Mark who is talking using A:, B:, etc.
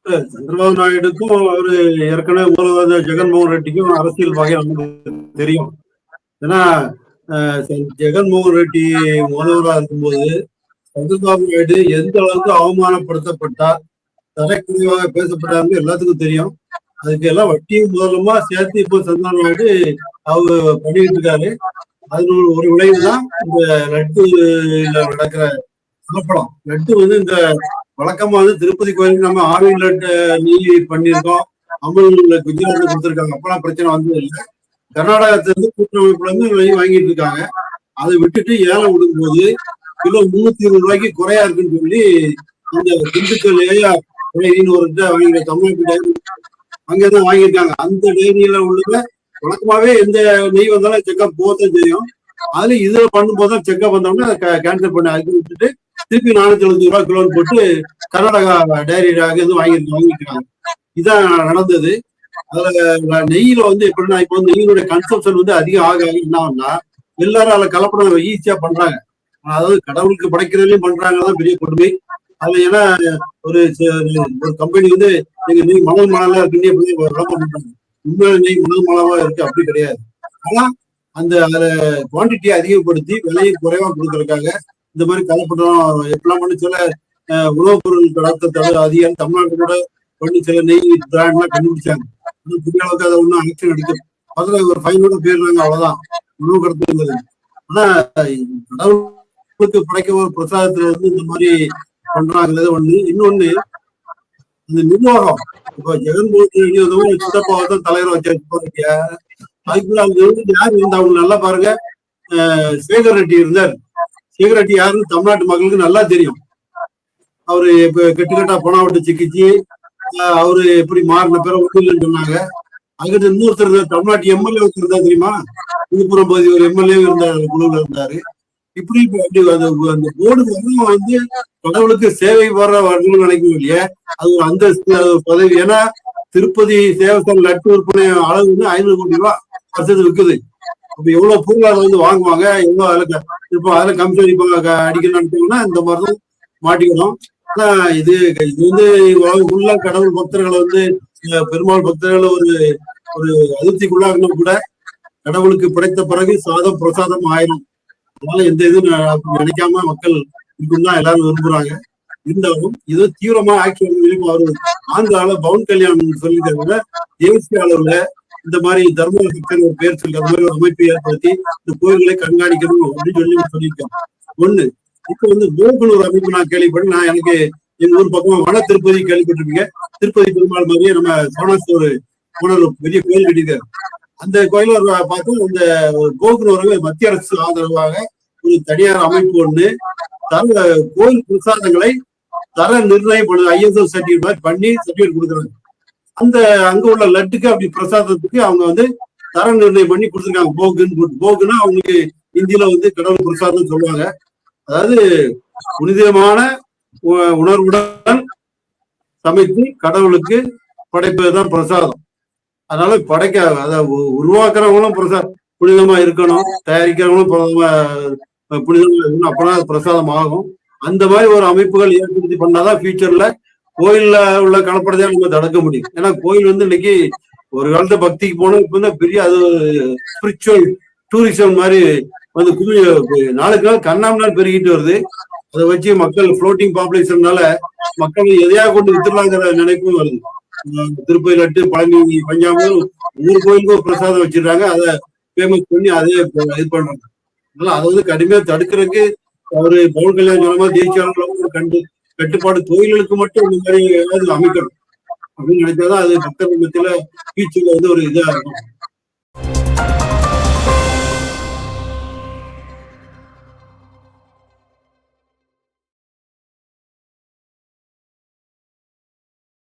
A: சந்திரபாபு நாயுடுக்கும் அவரு ஏற்கனவே முதல்வர் ஜெகன்மோகன் ரெட்டிக்கும் அரசியல் வகை நமக்கு தெரியும். ஏன்னா ஜெகன்மோகன் ரெட்டி முதல்வராக இருக்கும்போது சந்திரபாபு நாயுடு எந்த அளவுக்கு அவமானப்படுத்தப்பட்டார், தரக்குறைவாக பேசப்பட்டாருன்னு எல்லாத்துக்கும் தெரியும். அதுக்கு எல்லாம் வட்டியும் முதலுமா சேர்த்து இப்போ சந்திரபாபு நாயுடு அவரு பண்ணிட்டு இருக்காரு. அது ஒரு விளைவு தான் இந்த லட்டுல நடக்கிற கலப்படம். லட்டு வந்து இந்த வழக்கமா வந்து திருப்பதி கோயிலுக்கு நம்ம ஆவின் லட்டு நீ பண்ணியிருக்கோம், அமுல் குஜராத்ல கொடுத்துருக்காங்க, அப்பெல்லாம் பிரச்சனை வந்தது இல்லை. கர்நாடகத்துல இருந்து கூட்டமைப்புல இருந்து வாங்கிட்டு இருக்காங்க. அதை விட்டுட்டு ஏலம் விடும்போது கிலோ 320 குறையா இருக்குன்னு சொல்லி அந்த திண்டுக்கல் ஏஆர் டைரின்னு ஒரு வாங்கிருக்க தமிழ்நாட்டு டைரி அங்கதான் வாங்கியிருக்காங்க. அந்த டைரியில உள்ள வழக்கமாவே எந்த நெய் வந்தாலும் செக்கப் போதான் செய்யும். அதுல இதுல பண்ணும்போதுதான் செக்கப் வந்தோம்னா கேன்சல் பண்ணி அதுக்கு விட்டுட்டு திருப்பி 470 கிலோன்னு போட்டு கர்நாடகா டைரி இருந்து வாங்கியிருக்காங்க. இதான் நடந்தது. அதுல நெய்யில வந்து எப்படின்னா இப்போ நெய்யினுடைய கன்சம்ஷன் வந்து அதிகம் ஆக என்னன்னா எல்லாரும் அதுல கலப்படம் ஈஸியா பண்றாங்க. அதாவது கடவுளுக்கு படைக்கிறதுலயும் பண்றாங்கதான் பெரிய கொடுமை. அதுல ஏன்னா ஒரு கம்பெனி வந்து நீங்க நெய் மணல் மணலா இருக்குன்னு விளம்பரம் பண்றாங்க. உண்மையில நெய் மணல் மணலா இருக்கு அப்படி கிடையாது. ஆனா அதுல குவான்டிட்டியை அதிகப்படுத்தி விலையை குறைவா கொடுக்கறதுக்காக இந்த மாதிரி கலப்படம் எப்பெல்லாம் பண்ணி சில உணவுப் பொருள் கடத்தல் அதிகம் தமிழ்நாட்டு கூட பண்ணி சில நெய் பிராண்ட் எல்லாம் கண்டுபிடிச்சாங்க. பெரிய அளவுக்கு அதை ஒன்றும் ஆக்ஷன் எடுக்க அதுல ஒரு ஃபைனோட போயிடுறாங்க, அவ்வளவுதான் உணவு கடத்தல். ஆனா கடவுளுக்கு படைக்க ஒரு பிரசாதத்துல வந்து இந்த மாதிரி பண்றாங்கிறது ஒண்ணு. இன்னொன்னு இந்த நிர்வாகம். இப்ப ஜெகன்மோகன் சித்தப்பாவை தான் தலைவரை வச்சு அதுக்குள்ள யாரு இருந்தா அவங்க நல்லா பாருங்க. சேகர் ரெட்டி இருந்தார். சேகர் ரெட்டி யாருன்னு தமிழ்நாட்டு மக்களுக்கு நல்லா தெரியும். அவரு இப்ப கெட்டுக்கட்டா பணம் விட்டு சிக்கிச்சு அவரு எப்படி மாறின பேர ஒன்றும் சொன்னாங்க. அதுக்கிட்ட இன்னொருத்தர் தமிழ்நாட்டு எம்எல்ஏ இருந்தா தெரியுமா, விழுப்புரம் பகுதி ஒரு எம்எல்ஏ இருந்தார், குழுவில் இருந்தாரு. இப்படி அந்த போர்டு வந்து கடவுளுக்கு சேவை வர்ற வரணும்னு நினைக்கும் இல்லையா, அது ஒரு அந்தஸ்து, அது ஒரு பதவி. ஏன்னா திருப்பதி தேவஸ்தான லட்டு விற்பனை அளவு வந்து 500 கோடி ரூபாய் வருஷத்துக்கு விற்குது. அப்ப எவ்வளவு பொருளாதாரம் வந்து வாங்குவாங்க, எவ்வளவு அதுல கமிஷன் அடிக்கணும்னா இந்த மாதிரிதான் மாட்டிக்கணும். ஆனா இது வந்து உள்ள கடவுள் பக்தர்களை வந்து பெருமாள் பக்தர்களை ஒரு அதிர்ச்சிக்குள்ளாகணும் கூட கடவுளுக்கு படைத்த பிறகு சாதம் பிரசாதம் ஆயிரும். அதனால எந்த இதுவும் நினைக்காம மக்கள் இருக்குன்னு தான் எல்லாரும் விரும்புறாங்க. இருந்தாலும் இது தீவிரமா ஆக்ஷன் அவரு ஆந்திரால பவன் கல்யாணம் சொல்லிக்கிறவங்க தேசிய அளவுல இந்த மாதிரி தர்ம சக்தர் ஒரு பேர் சொல்லி அந்த மாதிரி ஒரு அமைப்பை ஏற்படுத்தி இந்த கோயில்களை கண்காணிக்கணும் அப்படின்னு சொல்லியிருக்கோம். ஒண்ணு இப்ப வந்து கோகுல் ஒரு அமைப்பு நான் கேள்விப்பட்டேன். நான் எனக்கு எங்க ஊர் பக்கம் வன திருப்பதி கேள்விப்பட்டிருக்கீங்க. திருப்பதி பெருமாள் மாதிரியே நம்ம சோனாஸ் ஒரு பெரிய கோயில் கட்டியிருக்காரு. அந்த கோயில பார்த்து இந்த கோகுல் மத்திய அரசு ஆதரவாக ஒரு தனியார் அமைப்பு ஒண்ணு கோயில் பிரசாதங்களை தர நிர்ணயம் பண்ணுது. ISO சர்டிபிகேட் பண்ணி சர்டிபிகேட் கொடுக்குறாங்க. அந்த அங்க உள்ள லட்டுக்கு அப்படி பிரசாதத்துக்கு அவங்க வந்து தர நிர்ணயம் பண்ணி கொடுத்துருக்காங்க. போகுன்னா அவங்களுக்கு இந்தியில வந்து கடவுள் பிரசாதம் சொல்லுவாங்க. அதாவது புனிதமான உணர்வுடன் சமைத்து கடவுளுக்கு படைப்பதுதான் பிரசாதம். அதனால அதை உருவாக்குறவங்களும் புனிதமா இருக்கணும், தயாரிக்கிறவங்களும் புனிதமா இருக்கணும், அப்பதான் பிரசாதம் ஆகும். அந்த மாதிரி ஒரு அமைப்புகள் ஏற்படுத்தி பண்ணாதான் ஃபியூச்சர்ல கோயில்ல உள்ள கலப்படத்தை நம்ம தடுக்க முடியும். ஏன்னா கோயில் வந்து இன்னைக்கு ஒரு காலத்துல பக்திக்கு போனோம், இப்ப வந்து பெரிய அது ஸ்பிரிச்சுவல் டூரிசம் மாதிரி வந்து நாளுக்கு நாள் கண்ணாமனால் பெருகிட்டு வருது. அதை வச்சு மக்கள் ஃப்ளோட்டிங் பாப்புலேஷன்னால மக்கள் எதையா கொண்டு வித்துடலாங்கிற நினைப்பும் வருது. திருப்பதி லட்டு, பழனி, பஞ்சாபம் ஒவ்வொரு கோயிலுக்கும் ஒரு பிரசாதம் வச்சிருக்காங்க. அதை ஃபேமஸ் பண்ணி அதே இது பண்றாங்க. அதனால அதை வந்து கடுமையா தடுக்கிறதுக்கு அவரு பவன் கல்யாணம் சொன்ன மாதிரி தேசியாளர்களும் ஒரு கட்டுப்பாடு கோயில்களுக்கு மட்டும் இந்த மாதிரி ஏதாவது அமைக்கணும் அப்படின்னு நினைச்சாதான் அது பக்தர் மத்தியில ஃபியூச்சர்ல வந்து ஒரு இதா இருக்கும்.